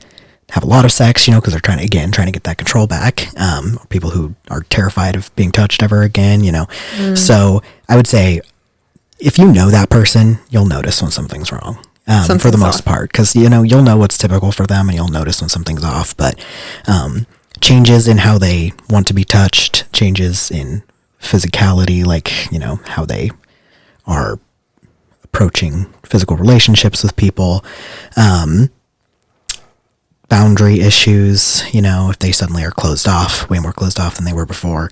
E: have a lot of sex, because they're trying to get that control back. Or people who are terrified of being touched ever again, So I would say if you know that person, you'll notice when something's wrong. For the most part, because you'll know what's typical for them, and you'll notice when something's off. But changes in how they want to be touched, changes in physicality, like how they are approaching physical relationships with people, boundary issues, if they suddenly are closed off, way more closed off than they were before,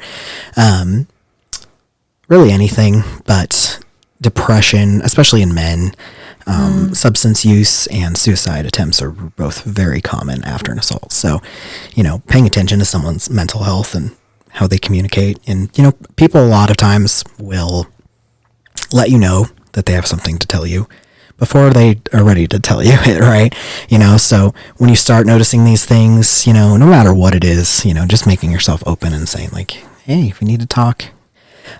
E: really anything. But depression, especially in men. Substance use and suicide attempts are both very common after an assault. So, paying attention to someone's mental health and how they communicate. And, people a lot of times will let you know that they have something to tell you before they are ready to tell you it, right? So when you start noticing these things, no matter what it is, just making yourself open and saying like, hey, if we need to talk.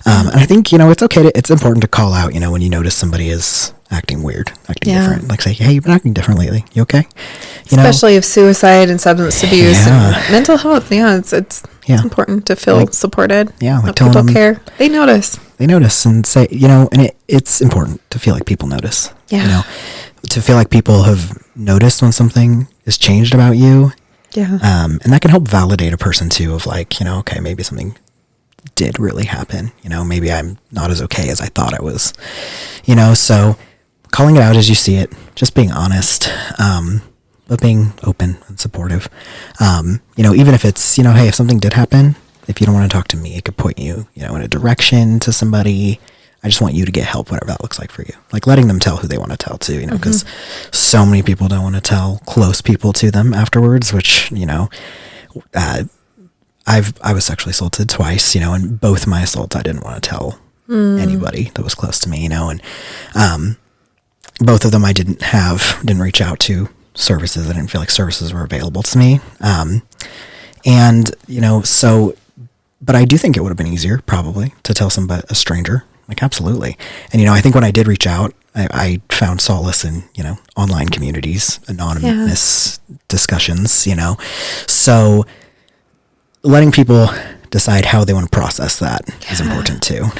E: And I think, it's important to call out, when you notice somebody is acting weird, acting different. Like say, hey, you've been acting different lately. You okay?
D: Especially if suicide and substance abuse and mental health. Yeah, it's important to feel supported.
E: Yeah, like
D: people care. They notice.
E: And say, and it's important to feel like people notice.
D: Yeah.
E: To feel like people have noticed when something is changed about you.
D: Yeah.
E: And that can help validate a person too, of like, okay, maybe something did really happen. Maybe I'm not as okay as I thought I was. So calling it out as you see it, just being honest, but being open and supportive. Even if it's, hey, if something did happen, if you don't want to talk to me, it could point you, in a direction to somebody. I just want you to get help, whatever that looks like for you. Like letting them tell who they want to tell to, because so many people don't want to tell close people to them afterwards, which, I was sexually assaulted twice, and both my assaults I didn't want to tell anybody that was close to me, and both of them I didn't reach out to services. I didn't feel like services were available to me. But I do think it would have been easier probably to tell a stranger, like absolutely. And, I think when I did reach out, I found solace in, online communities, anonymous discussions, so letting people decide how they want to process that is important too.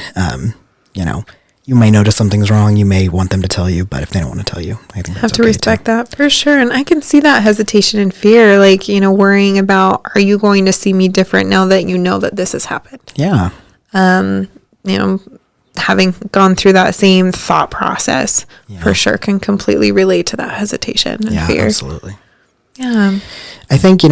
E: you may notice something's wrong. You may want them to tell you, but if they don't want to tell you, I think that's
D: Have to
E: okay
D: respect
E: too.
D: that for sure. And I can see that hesitation and fear, like, worrying about, are you going to see me different now that you know that this has happened?
E: Yeah.
D: Having gone through that same thought process for sure can completely relate to that hesitation and fear.
E: Absolutely.
D: Yeah.
E: I think,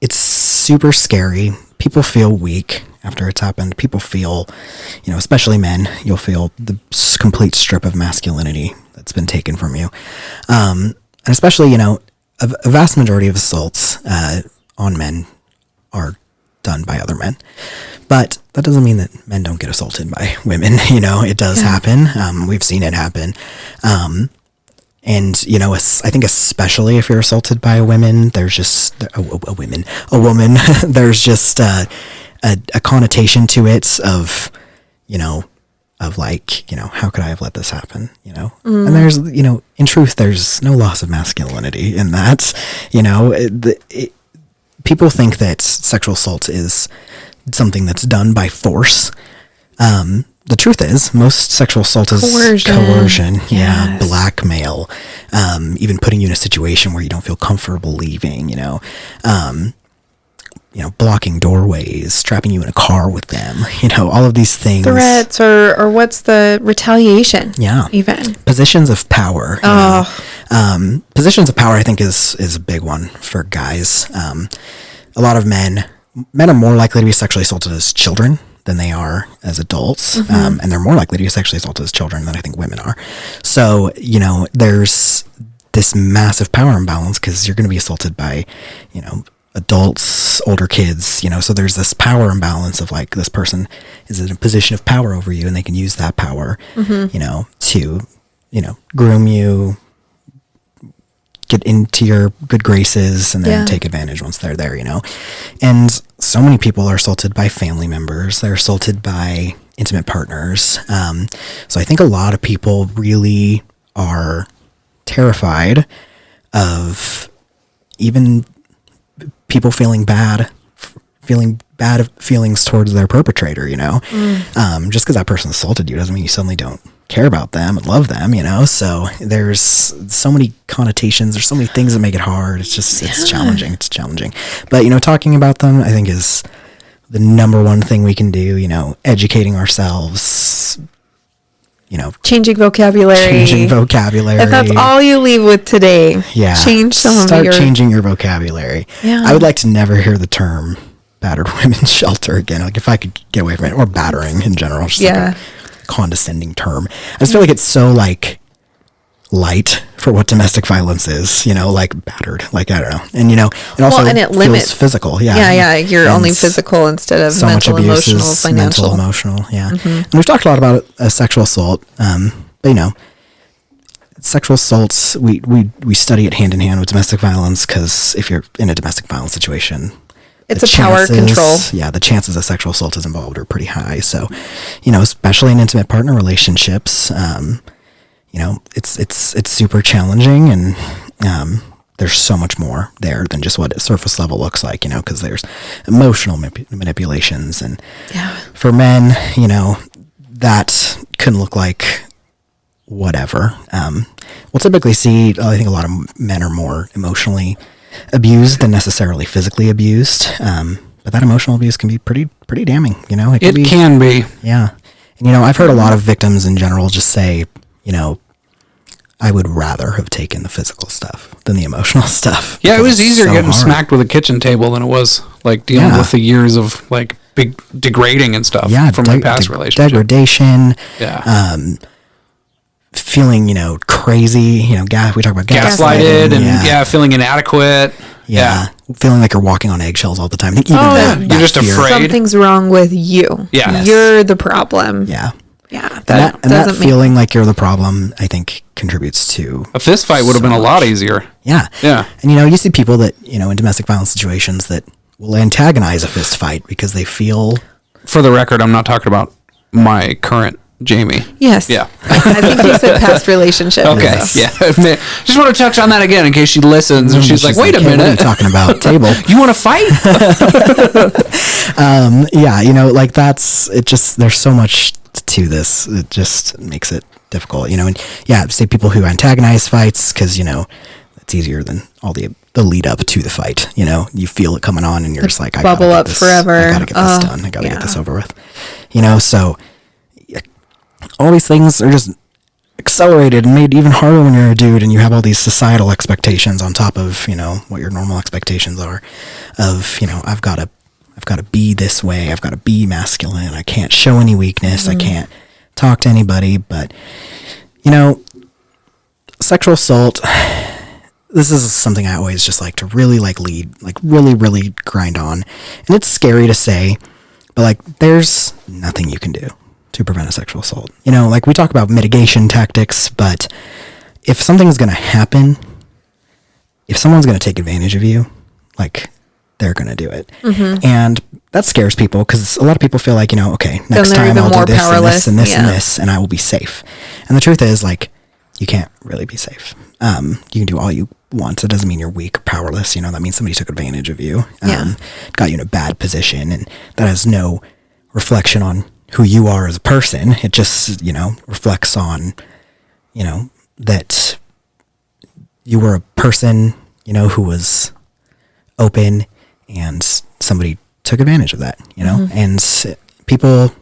E: it's super scary. People feel weak after it's happened. People feel, especially men, you'll feel the complete strip of masculinity that's been taken from you. And especially, a vast majority of assaults on men are done by other men. But that doesn't mean that men don't get assaulted by women. It does happen. We've seen it happen. And, I think especially if you're assaulted by a woman, there's just a woman, there's just a connotation to it of like, how could I have let this happen? And there's, in truth, there's no loss of masculinity in that. People think that sexual assault is something that's done by force. The truth is, most sexual assault is coercion.
D: Yes.
E: Yeah, blackmail, even putting you in a situation where you don't feel comfortable leaving. Blocking doorways, trapping you in a car with them. All of these things.
D: Threats or what's the retaliation?
E: Yeah,
D: even
E: positions of power. Positions of power, I think, is a big one for guys. A lot of men are more likely to be sexually assaulted as children than they are as adults. And they're more likely to be sexually assaulted as children than I think women are. So, there's this massive power imbalance because you're going to be assaulted by, adults, older kids, so there's this power imbalance of like, this person is in a position of power over you and they can use that power, to, groom you, get into your good graces and then take advantage once they're there, and so many people are assaulted by family members. They're assaulted by intimate partners. So I think a lot of people really are terrified of even people feeling bad feelings towards their perpetrator, just because that person assaulted you doesn't mean you suddenly don't care about them and love them, so there's so many connotations, there's so many things that make it hard. It's challenging, but talking about them, I think, is the number one thing we can do. Educating ourselves,
D: changing vocabulary. If that's all you leave with today, start
E: changing your vocabulary. I would like to never hear the term battered women's shelter again. Like, if I could get away from it, or battering in general, just like a condescending term. I just feel like it's so like light for what domestic violence is, like battered, like, I don't know. And it also
D: and it
E: feels
D: limits
E: physical.
D: You're only physical instead of
E: so
D: mental,
E: much abuse
D: emotional,
E: is
D: financial.
E: mental, emotional. And we've talked a lot about sexual assault, but sexual assaults, we study it hand in hand with domestic violence, because if you're in a domestic violence situation,
D: it's a power control.
E: Yeah, the chances of sexual assault is involved are pretty high. So, especially in intimate partner relationships, it's super challenging, and there's so much more there than just what surface level looks like, because there's emotional manipulations, and for men, that can look like whatever. We'll typically see, I think a lot of men are more emotionally abused than necessarily physically abused, but that emotional abuse can be pretty damning. It
F: can be.
E: Yeah. And I've heard a lot of victims in general just say, I would rather have taken the physical stuff than the emotional stuff.
F: Yeah, it was easier getting smacked with a kitchen table than it was like dealing with the years of like big degrading and stuff from my past relationship.
E: Degradation.
F: Yeah.
E: Feeling, crazy, we talk about
F: gaslighted and feeling inadequate. Yeah.
E: Feeling like you're walking on eggshells all the time. Even
F: you're just
E: fear.
F: afraid.
D: Something's wrong with you.
F: Yeah.
D: You're the problem.
E: Yeah.
D: Yeah.
E: That feeling like you're the problem, I think, contributes to
F: a fist fight would have been a lot easier.
E: Yeah.
F: Yeah.
E: And you see people that, in domestic violence situations that will antagonize a fist fight because they feel.
F: For the record, I'm not talking about my current Jamie.
D: Yes.
F: Yeah.
D: I think you said past relationship.
F: Okay. So. Yeah. Just want to touch on that again in case she listens and she's like, wait a minute.
E: What are you talking about? Table.
F: You want to fight?
E: Like that's, it just, there's so much to this, it just makes it difficult, you know. And yeah, say people who antagonize fights, because, you know, it's easier than all the lead up to the fight. You know, you feel it coming on, and you're just like, I
D: bubble
E: gotta
D: up
E: get this,
D: forever.
E: I gotta get this done. I gotta
D: yeah.
E: get this over with. You know, so all these things are just accelerated and made even harder when you're a dude and you have all these societal expectations on top of, you know, what your normal expectations are of, you know, I've got to be this way. I've got to be masculine. I can't show any weakness. I can't talk to anybody. But, you know, sexual assault, this is something I always just like to really like lead, like really, really grind on. And it's scary to say, but like there's nothing you can do to prevent a sexual assault. You know, like we talk about mitigation tactics, but if something's going to happen, if someone's going to take advantage of you, like they're going to do it. And that scares people because a lot of people feel like, you know, okay, next time I'll do this and this and this and this and I will be safe. And the truth is, like, you can't really be safe. You can do all you want. It doesn't mean you're weak or powerless. You know, that means somebody took advantage of you, got you in a bad position, and that has no reflection on who you are as a person. It just, you know, reflects on, you know, that you were a person, you know, who was open and somebody took advantage of that, you know, and people,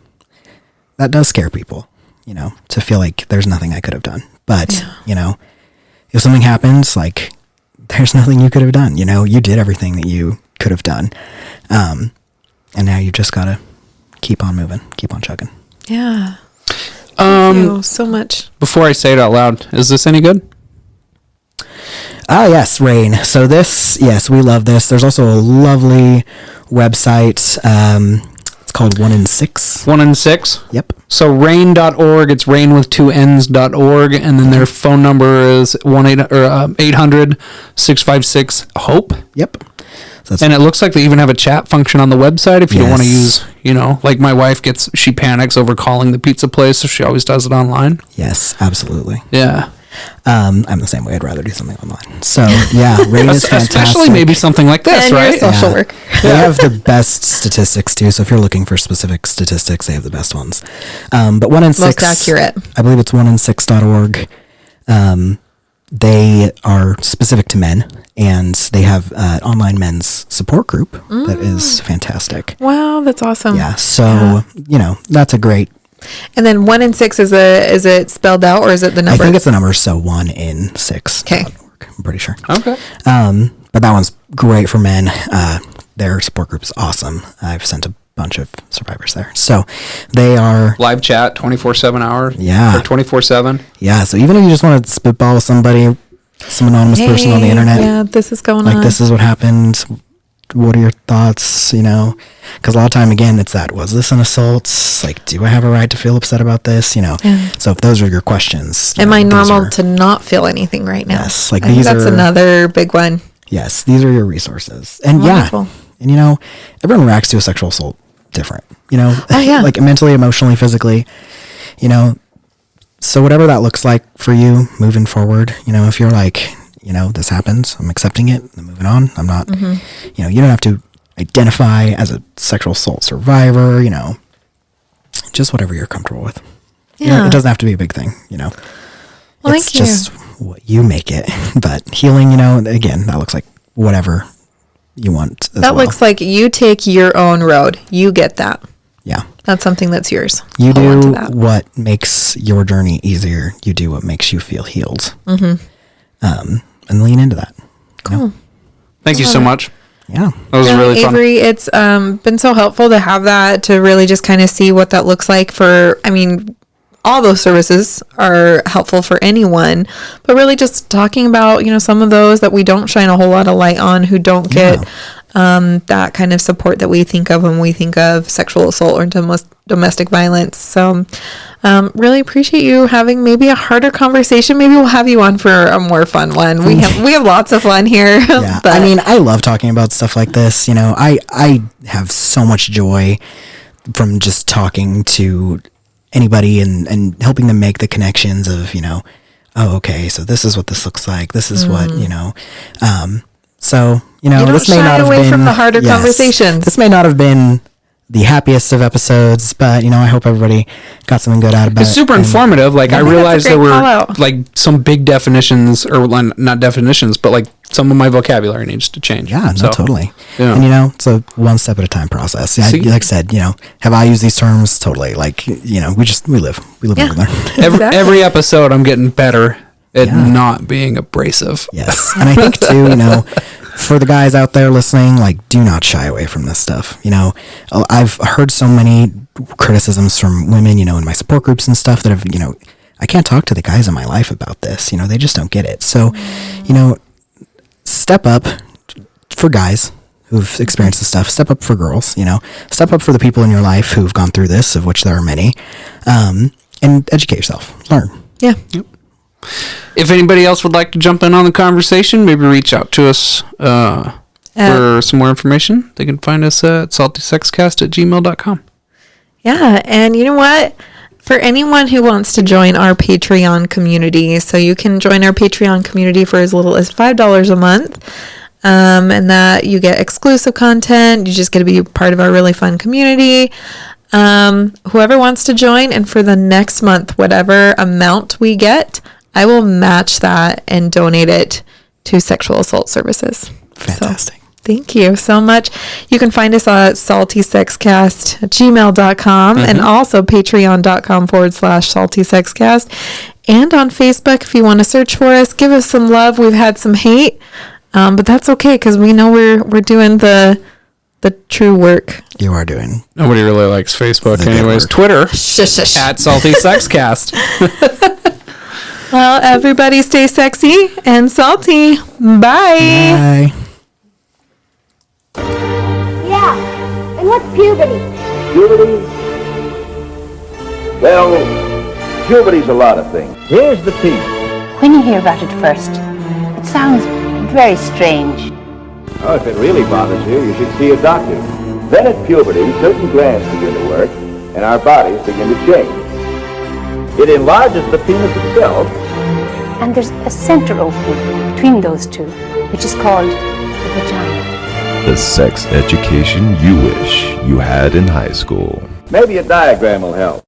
E: that does scare people, you know, to feel like there's nothing I could have done. But, you know, if something happens, like there's nothing you could have done, you know, you did everything that you could have done. And now you just got to keep on moving, keep on chugging.
D: Yeah. Thank you so much.
F: Before I say it out loud, is this any good?
E: Ah, yes, Rain. So this, yes, we love this. There's also a lovely website. It's called 1 in 6.
F: 1 in 6?
E: Yep.
F: So rain.org, it's rain with 2 N's.org, and then their phone number is 800-656-HOPE.
E: Yep. So
F: And it looks like they even have a chat function on the website if you don't want to use, you know, like my wife she panics over calling the pizza place, so she always does it online.
E: yes, absolutely.
F: Yeah.
E: I'm the same way. I'd rather do something online. So yeah, Rain is fantastic.
F: Especially maybe something like this,
D: And
F: right?
D: you're a social worker.
E: They have the best statistics too. So if you're looking for specific statistics, they have the best ones. But 1 in 6,
D: Most accurate.
E: I believe it's 1in6.org. They are specific to men, and they have an online men's support group that is fantastic.
D: Wow, that's awesome.
E: Yeah. So you know, that's a great.
D: And then 1 in 6 is it spelled out, or is it the number?
E: I think it's the number. So 1in6.
D: Okay.
E: I'm pretty sure.
F: Okay.
E: But that one's great for men. Their support group is awesome. I've sent a bunch of survivors there. So they are
F: Live chat 24/7 hours.
E: Yeah.
F: Or 24/7.
E: Yeah, so even if you just want to spitball with somebody, some anonymous person on the internet,
D: Yeah, this is going
E: like
D: on.
E: this is what happened. What are your thoughts? You know, because a lot of time, again, it's that, was this an assault? Like, do I have a right to feel upset about this? You know, so if those are your questions,
D: Am I
E: these
D: normal
E: are-
D: to not feel anything right now?
E: Yes, like
D: I think
E: these
D: that's
E: are-
D: another big one.
E: Yes, these are your resources. And
D: Wonderful.
E: and you know, everyone reacts to a sexual assault different, you know,
D: Oh, yeah.
E: like mentally, emotionally, physically, you know, so whatever that looks like for you moving forward, you know, if you're like, you know, this happens, I'm accepting it, I'm moving on, I'm not, you know, you don't have to identify as a sexual assault survivor, you know, just whatever you're comfortable with. You know,
D: Yeah.
E: it doesn't have to be a big thing, you know.
D: Well,
E: It's
D: thank you.
E: just what you make it. But healing, you know, again, that looks like whatever you want as
D: That
E: well.
D: looks like you take your own road. You get that.
E: Yeah.
D: That's something that's yours.
E: You
D: Hold on to
E: do
D: that.
E: what makes your journey easier. You do what makes you feel healed. And lean into that.
D: Cool.
F: Thank you so much.
E: Yeah.
F: That was
D: Yeah,
F: really fun.
D: Avery, it's been so helpful to have that, to really just kind of see what that looks like for, I mean, all those services are helpful for anyone, but really just talking about, you know, some of those that we don't shine a whole lot of light on, who don't get that kind of support that we think of when we think of sexual assault or domestic violence. So really appreciate you having maybe a harder conversation. Maybe we'll have you on for a more fun one. We have lots of fun here.
E: Yeah.
D: But
E: I mean, I love talking about stuff like this. You know, I have so much joy from just talking to anybody and helping them make the connections of, you know, oh, okay, so this is what this looks like. This is what, you know, so, you know,
D: You don't
E: this may
D: shy
E: not have
D: away
E: been
D: from the harder conversations.
E: This may not have been the happiest of episodes, but I hope everybody got something good out of it.
F: It's super informative. Like, I realized there were
D: call-out.
F: like some big definitions, or not definitions, but like some of my vocabulary needs to change.
E: Yeah, no, totally.
F: Yeah.
E: And it's a one step at a time process. Yeah, like I said, have I used these terms? Totally. Like, we live and learn.
F: Every episode, I'm getting better at not being abrasive.
E: Yes, and I think too, for the guys out there listening, like, do not shy away from this stuff. I've heard so many criticisms from women, in my support groups and stuff that have, I can't talk to the guys in my life about this. They just don't get it. So, step up for guys who've experienced this stuff. Step up for girls. Step up for the people in your life who've gone through this, of which there are many, and educate yourself. Learn.
D: Yeah.
F: Yep. If anybody else would like to jump in on the conversation, maybe reach out to us for some more information. They can find us at saltysexcast@gmail.com.
D: Yeah, and you know what? For anyone who wants to join our Patreon community, so you can join our Patreon community for as little as $5 a month, and that you get exclusive content. You just get to be part of our really fun community. Whoever wants to join, and for the next month, whatever amount we get, I will match that and donate it to sexual assault services.
E: Fantastic.
D: So, thank you so much. You can find us at saltysexcast@gmail.com and also patreon.com/saltysexcast, and on Facebook if you want to search for us. Give us some love. We've had some hate, but that's okay because we know we're doing the true work.
E: You are doing.
F: Nobody really likes Facebook anyways. Twitter at saltysexcast.
D: Well, everybody stay sexy and salty. Bye.
E: Bye.
B: Yeah. And what's puberty?
C: Puberty? Well, puberty's a lot of things. Here's the penis.
G: When you hear about it first, it sounds very strange.
C: Oh, if it really bothers you, you should see a doctor. Then at puberty, certain glands begin to work, and our bodies begin to change. It enlarges the penis itself.
G: And there's a center opening between those two, which is called the vagina.
A: The sex education you wish you had in high school.
C: Maybe a diagram will help.